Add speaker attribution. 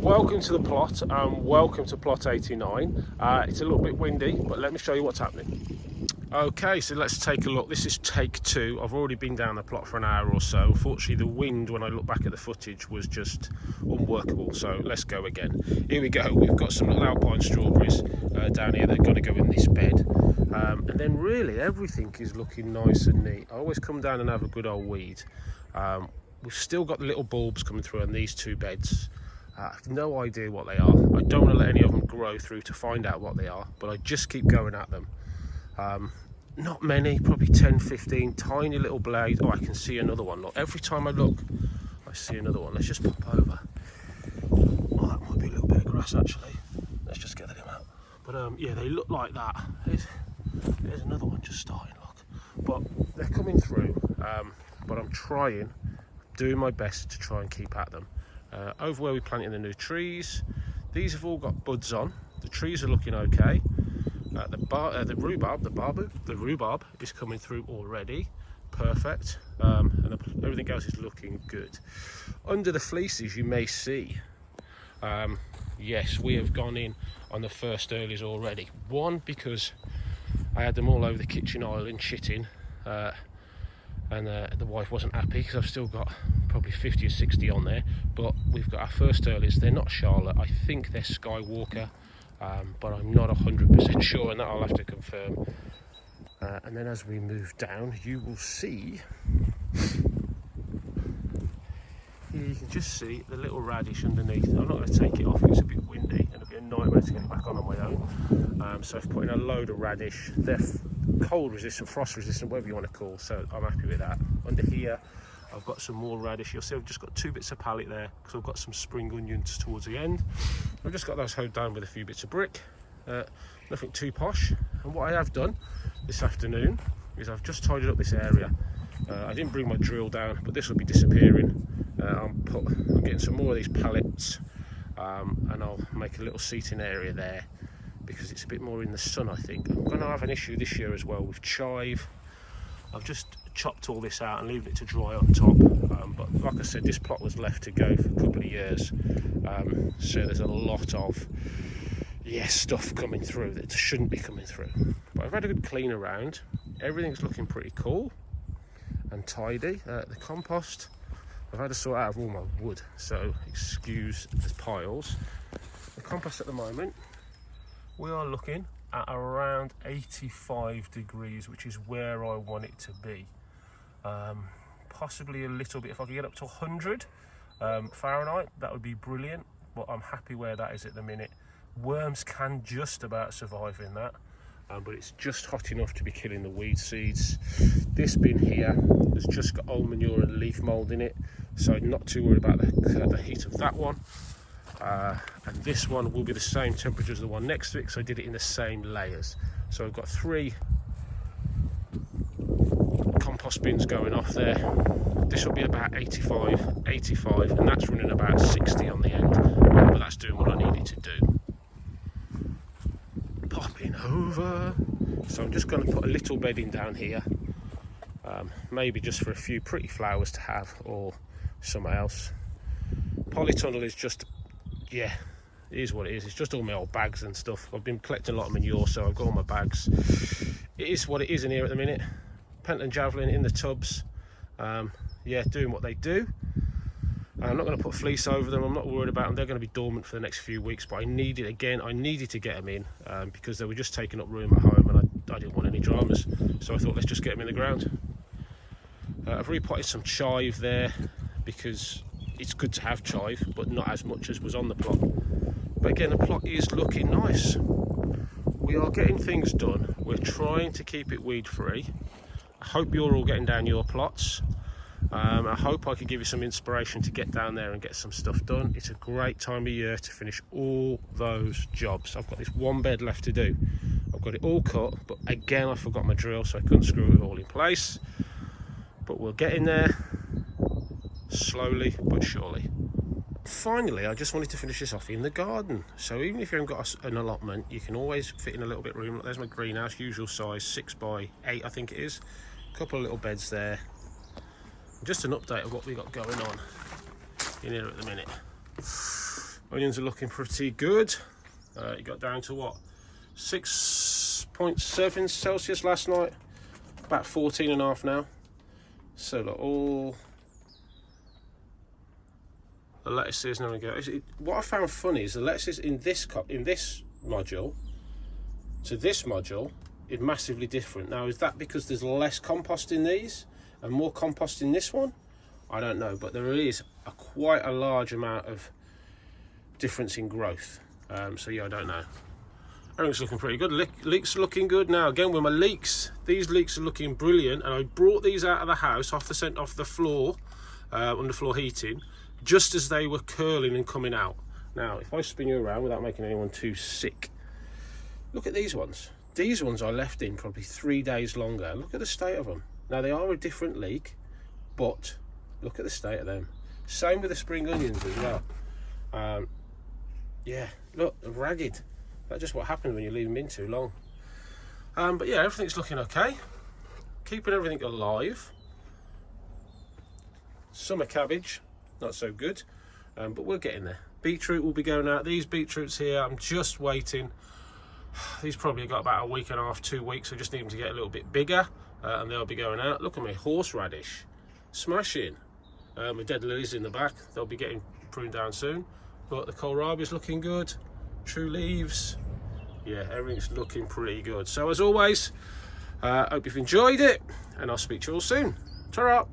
Speaker 1: Welcome to the plot, welcome to plot 89. It's a little bit windy, but let me show you what's happening. Okay, so let's take a look. This is take two. I've already been down the plot for an hour or so. Unfortunately, the wind, when I look back at the footage, was just unworkable. So let's go again. Here we go. We've got some little alpine strawberries down here that are going to go in this bed. And then really everything is looking nice and neat. I always come down and have a good old weed. We've still got the little bulbs coming through on these two beds. I have no idea what they are. I don't want to let any of them grow through to find out what they are, but I just keep going at them. Not many, probably 10, 15, tiny little blades. Oh, I can see another one. Look, every time I look, I see another one. Let's just pop over. Oh, that might be a little bit of grass actually. Let's just get them out. But yeah, they look like that. There's another one just starting, look. But they're coming through, but I'm doing my best to try and keep at them. Over where we planted the new trees, these have all got buds on. The trees are looking okay. The rhubarb is coming through already, perfect, and everything else is looking good. Under the fleeces, you may see, yes, we have gone in on the first earlies already. One, because I had them all over the kitchen island shitting, and the wife wasn't happy because I've still got probably 50 or 60 on there. But we've got our first earlies. They're not Charlotte. I think they're Skywalker. But I'm not 100% sure, and that I'll have to confirm. And then as we move down, you will see, here you can just see the little radish underneath. I'm not going to take it off, it's a bit windy and it'll be a nightmare to get it back on my own. So I've put in a load of radish. They're cold resistant, frost resistant, whatever you want to call, so I'm happy with that. Under here I've got some more radish. You'll see I've just got 2 bits of pallet there because I've got some spring onions towards the end. I've just got those hoed down with a few bits of brick. Nothing too posh. And what I have done this afternoon is I've just tidied up this area. I didn't bring my drill down, but this will be disappearing. I'm getting some more of these pallets, and I'll make a little seating area there because it's a bit more in the sun, I think. I'm going to have an issue this year as well with chive. I've just chopped all this out and leaving it to dry on top, but like I said, this plot was left to go for a couple of years, so there's a lot of stuff coming through that shouldn't be coming through. But I've had a good clean around. Everything's looking pretty cool and tidy. The compost, I've had to sort out of all my wood, so excuse the piles. The compost at the moment, we are looking at around 85 degrees, which is where I want it to be. Possibly a little bit, if I could get up to 100 Fahrenheit, that would be brilliant, but I'm happy where that is at the minute. Worms can just about survive in that, but it's just hot enough to be killing the weed seeds. This bin here has just got old manure and leaf mould in it, so I'm not too worried about the heat of that one. And this one will be the same temperature as the one next to it, because I did it in the same layers. So I've got 3 compost bins going off there. This will be about 85, and that's running about 60 on the end, but that's doing what I need it to do. Popping over, so I'm just going to put a little bedding down here, maybe just for a few pretty flowers to have or something else. Polytunnel is just, it is what it is. It's just all my old bags and stuff. I've been collecting a lot of manure, so I've got all my bags. It is what it is in here at the minute. Pentland javelin in the tubs, doing what they do. I'm not going to put fleece over them. I'm not worried about them. They're going to be dormant for the next few weeks, but I needed to get them in because they were just taking up room at home, and I didn't want any dramas, so I thought let's just get them in the ground. I've repotted some chive there because it's good to have chive, but not as much as was on the plot. But again, the plot is looking nice. We are getting things done. We're trying to keep it weed free. I hope you're all getting down your plots. I hope I could give you some inspiration to get down there and get some stuff done. It's a great time of year to finish all those jobs. I've got this one bed left to do. I've got it all cut, but again I forgot my drill, so I couldn't screw it all in place. But we'll get in there slowly but surely. Finally, I just wanted to finish this off in the garden. So even if you haven't got an allotment, you can always fit in a little bit of room. There's my greenhouse, usual size, 6 by 8 I think it is. A couple of little beds there. Just an update of what we got going on in here at the minute. Onions are looking pretty good. It got down to what, 6.7 Celsius last night, about 14.5 now. So look, all the lettuces now go. What I found funny is the lettuces in this module to this module is massively different. Now, is that because there's less compost in these and more compost in this one? I don't know, but there is quite a large amount of difference in growth. So yeah, I don't know. Everything's looking pretty good. Leeks are looking good. Now again with my leeks, these leeks are looking brilliant, and I brought these out of the house off the floor, underfloor heating, just as they were curling and coming out. Now if I spin you around without making anyone too sick, look at these ones. These ones I left in probably 3 days longer. Look at the state of them. Now they are a different leek, but look at the state of them. Same with the spring onions as well. Yeah, look, they're ragged. That's just what happens when you leave them in too long. But yeah, everything's looking okay. Keeping everything alive. Summer cabbage, not so good, but we're getting there. Beetroot will be going out. These beetroots here, I'm just waiting. These probably got about a week and a half, 2 weeks. So just need them to get a little bit bigger, and they'll be going out. Look at me, horseradish, smashing. My dead lilies in the back, they'll be getting pruned down soon. But the kohlrabi is looking good. True leaves, yeah, everything's looking pretty good. So as always, hope you've enjoyed it, and I'll speak to you all soon. Ta-ra!